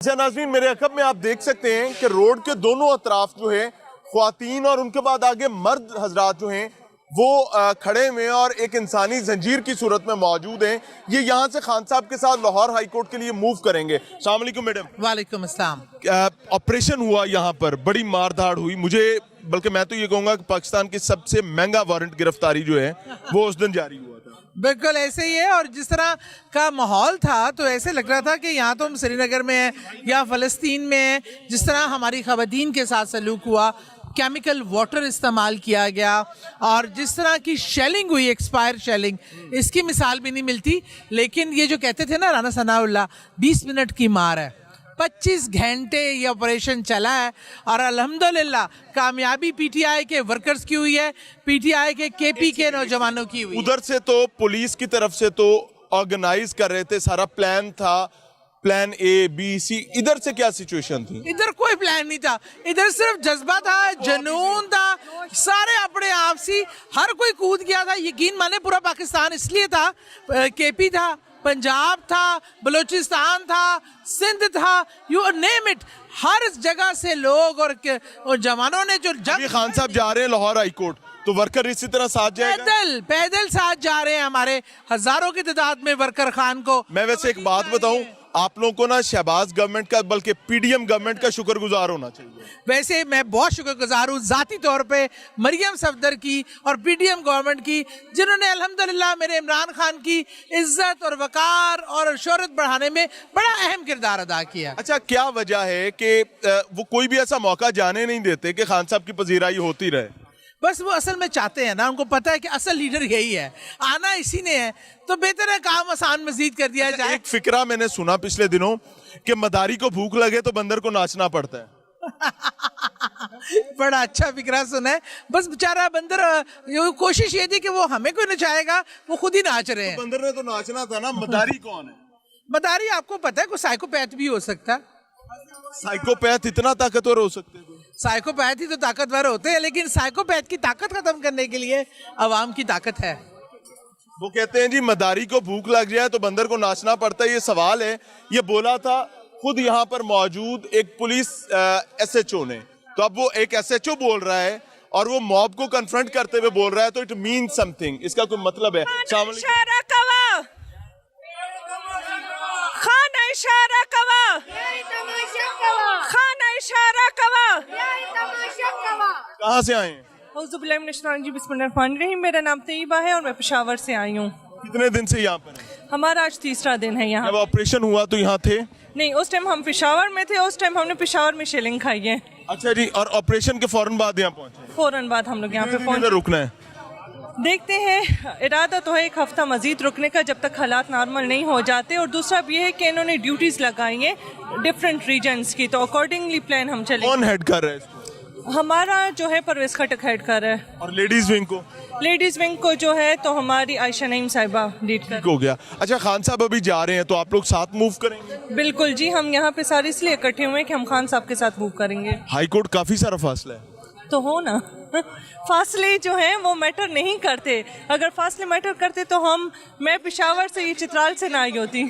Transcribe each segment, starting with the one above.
अच्छा नाज़रीन, मेरे अकब में आप देख सकते हैं कि रोड के दोनों अतराफ जो है ख्वातीन और उनके बाद आगे मर्द हजरात जो हैं वो खड़े हुए और एक इंसानी जंजीर की सूरत में मौजूद हैं। ये यहाँ से खान साहब के साथ लाहौर हाई कोर्ट के लिए मूव करेंगे। अस्सलाम वालेकुम मैडम। वालेकुम अस्सलाम। ऑपरेशन हुआ यहाँ पर, बड़ी मारधाड़ हुई, मुझे बल्कि मैं तो ये कहूँगा कि पाकिस्तान की सबसे महंगा वारंट गिरफ्तारी जो है वो उस दिन जारी हुआ था। बिल्कुल ऐसे ही है, और जिस तरह का माहौल था तो ऐसे लग रहा था कि यहाँ तो हम श्रीनगर में हैं या फ़लस्तीन में हैं। जिस तरह हमारी ख़वातीन के साथ सलूक हुआ, केमिकल वाटर इस्तेमाल किया गया और जिस तरह की शेलिंग हुई, एक्सपायर शेलिंग, इसकी मिसाल भी नहीं मिलती। लेकिन ये जो कहते थे ना राना सनाउल्लाह, 20 मिनट की मार है, 25 घंटे ये ऑपरेशन चला है और अल्हम्दुलिल्लाह कामयाबी पीटीआई के वर्कर्स की हुई है, पीटीआई के केपी के नौजवानों की हुई। उधर से तो पुलिस की तरफ से तो ऑर्गेनाइज कर रहे थे, सारा प्लान था, प्लान ए बी सी। इधर से क्या सिचुएशन थी? इधर कोई प्लान नहीं था, इधर सिर्फ जज्बा था, जुनून था, सारे अपने आप से हर कोई कूद गया था। यकीन माने पूरा पाकिस्तान इसलिए था, केपी था, पंजाब था, बलूचिस्तान था, सिंध था, यू नेम इट, हर जगह से लोग और जवानों ने जो जंग। खान साहब जा रहे हैं लाहौर हाई कोर्ट, तो वर्कर इसी तरह साथ जाएगा? पैदल साथ जा रहे हैं, हमारे हजारों की तादाद में वर्कर खान को। मैं वैसे एक बात बताऊं, आप लोगों को ना शहबाज गवर्नमेंट का बल्कि पीडीएम गवर्नमेंट का शुक्रगुजार होना चाहिए। वैसे मैं बहुत शुक्रगुजार हूँ जाती तौर पे मरियम सफदर की और पीडीएम गवर्नमेंट की, जिन्होंने अल्हम्दुलिल्लाह मेरे इमरान खान की इज्जत और वकार और शोहरत बढ़ाने में बड़ा अहम किरदार अदा किया। अच्छा, क्या वजह है कि वो कोई भी ऐसा मौका जाने नहीं देते कि खान साहब की पजीराई होती रहे? बस वो असल में चाहते हैं ना, उनको पता है कि असल लीडर यही है, आना इसी ने है, तो बेहतर है काम आसान मजीद कर दिया जाए। एक फिक्रा मैंने सुना पिछले दिनों कि मदारी को भूख लगे तो बंदर को नाचना पड़ता है। बड़ा अच्छा फिक्रा सुना है। बस बेचारा बंदर, कोशिश ये थी कि वो हमें कोई नचाएगा, वो खुद ही नाच रहे हैं। तो बंदर ने तो नाचना था ना। मदारी कौन है? मदारी आपको पता है, कोई साइकोपैथ भी हो सकता है। साइकोपैथ इतना ताकतवर हो सकते हैं? साइकोपैथ ही तो ताकतवर होते हैं, लेकिन साइकोपैथ की ताकत खत्म करने के लिए अवाम की ताकत है। वो कहते हैं जी मदारी को भूख लग जाए तो बंदर को नाचना पड़ता है। ये सवाल है, ये बोला था खुद यहाँ पर मौजूद एक पुलिस एसएचओ ने। तो अब वो एक एसएचओ बोल रहा है और वो मॉब को कन्फ्रंट करते हुए बोल रहा है, तो इट मीन समथिंग, इसका कोई मतलब है। कहाँ से आए हैं? मेरा नाम तैयबा है और मैं पेशावर से आई हूँ। कितने दिन से यहाँ पर हैं? हमारा आज तीसरा दिन है यहाँ। जब ऑपरेशन हुआ तो यहाँ थे? नहीं, उस टाइम हम पेशावर में थे, उस टाइम हमने पेशावर में शेलिंग खाई है। अच्छा जी, और ऑपरेशन के फौरन बाद यहाँ पहुँचे? फौरन बाद हम लोग यहाँ पे पहुँचे। रुकना है? देखते हैं, इरादा तो है 1 हफ्ता मजीद रुकने का जब तक हालात नॉर्मल नहीं हो जाते, और दूसरा भी है कि इन्होंने ड्यूटीज लगाई हैं डिफरेंट रीजन्स की, तो अकॉर्डिंगली प्लान हम चले। कौन हेड कर रहा है इसको? हमारा जो है परवेज खटक हेड कर रहा है। और लेडीज विंग को? लेडीज विंग को जो है तो हमारी आयशा नईम साहिबा लीड कर। हो गया। अच्छा, खान साहब अभी जा रहे हैं तो आप लोग साथ मूव करेंगे? बिल्कुल जी, हम यहाँ पे सारे इसलिए इकट्ठे हुए हैं कि हम खान साहब के साथ मूव करेंगे। हाई कोर्ट काफी सारा फासला है तो हो ना। फासले जो हैं वो मैटर नहीं करते, अगर फासले मैटर करते तो मैं पेशावर से, ये चित्राल से ना आई होती।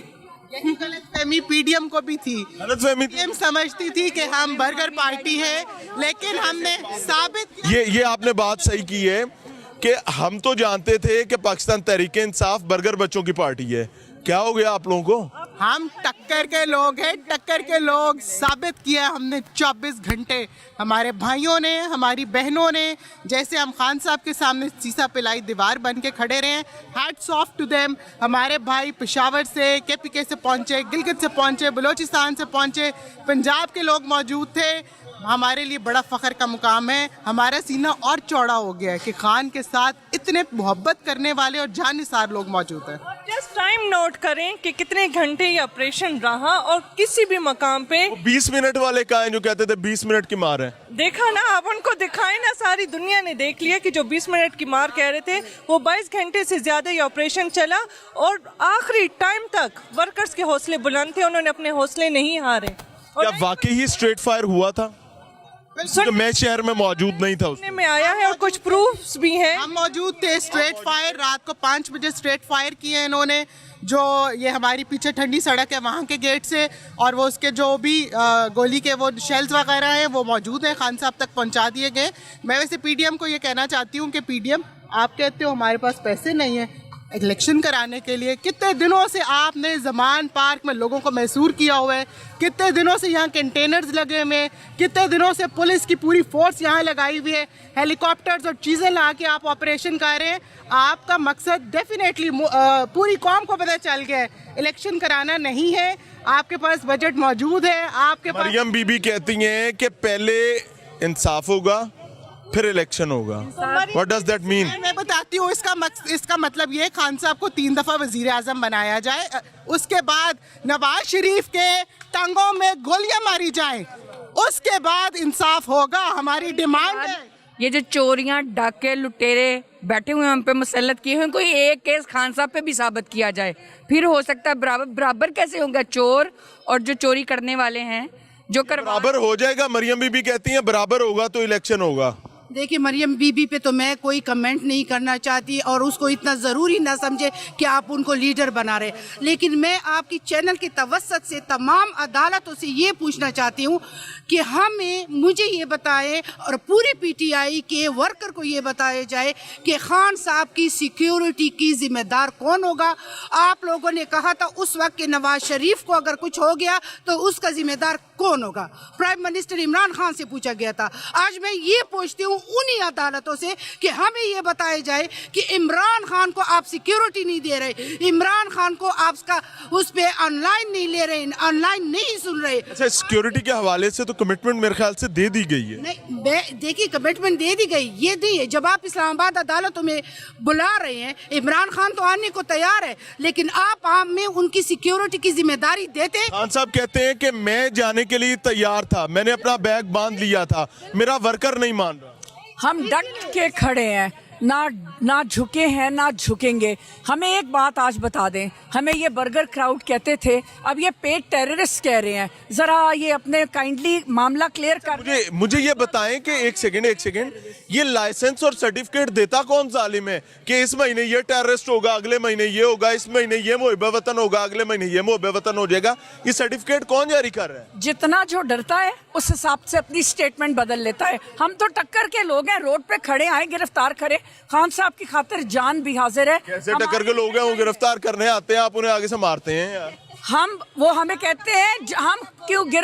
गलतफहमी पीडीएम को भी थी, पीडीएम समझती थी कि हम बर्गर पार्टी है, लेकिन हमने साबित ये आपने बात सही की है कि हम तो जानते थे कि पाकिस्तान तहरीक इंसाफ बर्गर बच्चों की पार्टी है। क्या हो गया आप लोगों को? हम टक्कर के लोग हैं, टक्कर के लोग साबित किया हमने 24 घंटे। हमारे भाइयों ने, हमारी बहनों ने, जैसे हम खान साहब के सामने सीसा पिलाई दीवार बन के खड़े रहे, हैट्स ऑफ टू देम। हमारे भाई पेशावर से, केपीके से पहुंचे, गिलगित से पहुंचे, बलूचिस्तान से पहुंचे, पंजाब के लोग मौजूद थे। हमारे लिए बड़ा फ़ख्र का मुकाम है। हमारा सीना और चौड़ा हो गया है कि खान के साथ इतने मोहब्बत करने वाले और जानिसार लोग मौजूद हैं। जस्ट टाइम नोट करें कि कितने घंटे ये ऑपरेशन रहा, और किसी भी मकाम पे 20 मिनट वाले का है जो कहते थे 20 मिनट की मार है। देखा ना, आप उनको दिखाए ना, सारी दुनिया ने देख लिया कि जो 20 मिनट की मार कह रहे थे वो 22 घंटे से ज्यादा ये ऑपरेशन चला, और आखिरी टाइम तक वर्कर्स के हौसले बुलंद थे, उन्होंने अपने हौसले नहीं हारे। क्या वाकई ही स्ट्रेट फायर हुआ था? तो मैं शहर में मौजूद नहीं था में आया है और कुछ प्रूफ्स भी हैं। हम मौजूद थे। स्ट्रेट फायर रात को 5 बजे स्ट्रेट फायर किए इन्होंने, जो ये हमारी पीछे ठंडी सड़क है वहाँ के गेट से, और वो उसके जो भी गोली के वो शेल्स वगैरह हैं वो मौजूद हैं, खान साहब तक पहुँचा दिए गए। मैं वैसे पीडीएम को ये कहना चाहती हूँ कि पीडीएम, आप कहते हो हमारे पास पैसे नहीं है इलेक्शन कराने के लिए, कितने दिनों से आपने जमान पार्क में लोगों को मैसूर किया हुआ है, कितने दिनों से यहाँ कंटेनर्स लगे हुए हैं, कितने दिनों से पुलिस की पूरी फोर्स यहाँ लगाई हुई है, हेलीकॉप्टर्स और चीज़ें ला के आप ऑपरेशन कर रहे हैं। आपका मकसद डेफिनेटली पूरी कौम को पता चल गया है, इलेक्शन कराना नहीं है। आपके पास बजट मौजूद है, आपके पास। मरियम बीबी कहती हैं कि पहले इंसाफ होगा फिर इलेक्शन होगा। What does that mean? मैं बताती हूँ इसका मतलब ये, खान साहब को 3 दफा वजीर आजम बनाया जाए, उसके बाद नवाज शरीफ के टांगों में गोलियां मारी जाएं, उसके बाद इंसाफ होगा। हमारी डिमांड है। ये जो चोरियां, डाके, लुटेरे बैठे हुए हैं हम पे मुसल्लत किए हुए, कोई एक केस खान साहब पे भी साबित किया जाए, फिर हो सकता है बराबर कैसे होगा चोर और जो चोरी करने वाले हैं जो बराबर हो जाएगा। मरियम बीबी कहती हैं बराबर होगा तो इलेक्शन होगा। देखिए, मरियम बीबी पे तो मैं कोई कमेंट नहीं करना चाहती और उसको इतना ज़रूरी ना समझे कि आप उनको लीडर बना रहे, लेकिन मैं आपकी चैनल की तवस्सत से तमाम अदालतों से ये पूछना चाहती हूँ कि मुझे ये बताएं और पूरी पीटीआई के वर्कर को ये बताया जाए कि खान साहब की सिक्योरिटी की जिम्मेदार कौन होगा। आप लोगों ने कहा था उस वक्त के नवाज शरीफ को अगर कुछ हो गया तो उसका जिम्मेदार कौन होगा, प्राइम मिनिस्टर इमरान खान से पूछा गया था। आज मैं ये पूछती हूँ उन्हीं अदालतों से कि हमें ये बताया जाए कि इमरान खान को आप सिक्योरिटी नहीं दे रहे, इमरान खान को आप उस पे ऑनलाइन नहीं ले रहे, ऑनलाइन नहीं सुन रहे। अच्छा, सिक्योरिटी के हवाले से तो कमिटमेंट मेरे ख्याल से दे दी गई है। नहीं, देखिए कमिटमेंट दे दी गई, ये दी है। जब आप इस्लामाबाद अदालतों में बुला रहे हैं, इमरान खान तो आने को तैयार है, लेकिन आप हमें उनकी सिक्योरिटी की जिम्मेदारी देते हैं। खान साहब कहते हैं कि मैं जाने के लिए तैयार था, मैंने अपना बैग बांध लिया था, मेरा वर्कर नहीं मान रहा। हम डट के खड़े हैं, ना झुके हैं ना झुकेंगे। हमें एक बात आज बता दें, हमें ये बर्गर क्राउड कहते थे, अब ये पेड टेररिस्ट कह रहे हैं। जरा ये अपने काइंडली मामला क्लियर कर। मुझे ये बताएं कि एक सेकंड, ये लाइसेंस और सर्टिफिकेट देता कौन जालिम है कि इस महीने ये टेररिस्ट होगा, अगले महीने ये होगा, इस महीने ये मुहिब वतन होगा, अगले महीने ये मुहिब वतन हो जाएगा। ये सर्टिफिकेट कौन जारी कर रहा है? जितना जो डरता है उस हिसाब से अपनी स्टेटमेंट बदल लेता है। हम तो टक्कर के लोग हैं, रोड पे खड़े आए गिरफ्तार करें, खान साहब की खातिर जान भी हाजिर है। कैसे टक्कर के लोग हैं, वो गिरफ्तार करने आते हैं, आप उन्हें आगे से मारते हैं यार। वो हमें कहते हैं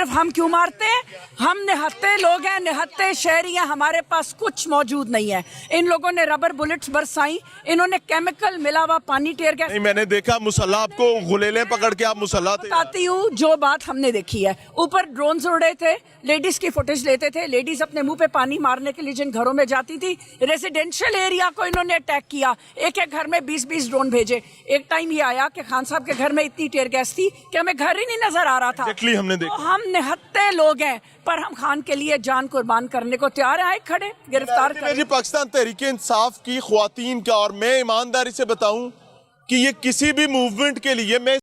हम क्यों मारते हैं? हम निहत्ते लोग हैं, निहत्ते शहरी हैं, हमारे पास कुछ मौजूद नहीं है। इन लोगों ने रबर बुलेट्स बरसाई, इन्होंने केमिकल मिला हुआ पानी टेर गैस। नहीं, मैंने देखा मुसल्ला, आपको गुलेले पकड़ के आप मुसल्ला थे। बताती हूँ जो बात हमने देखी है। ऊपर ड्रोन उड़ रहे थे, लेडीज की फुटेज लेते थे, लेडीज अपने मुंह पे पानी मारने के लिए जिन घरों में जाती थी, रेजिडेंशियल एरिया को इन्होंने अटैक किया। एक घर में 20-20 ड्रोन भेजे। एक टाइम ये आया कि खान साहब के घर में इतनी टेयर गैस थी कि हमें घर ही नहीं नजर आ रहा था। हमने देखा। तो हम निहत्ते लोग हैं, पर हम खान के लिए जान कुर्बान करने को तैयार हैं। खड़े गिरफ्तार कर। पाकिस्तान तहरीक इंसाफ की ख्वातीन का, और मैं ईमानदारी से बताऊं कि ये किसी भी मूवमेंट के लिए मैं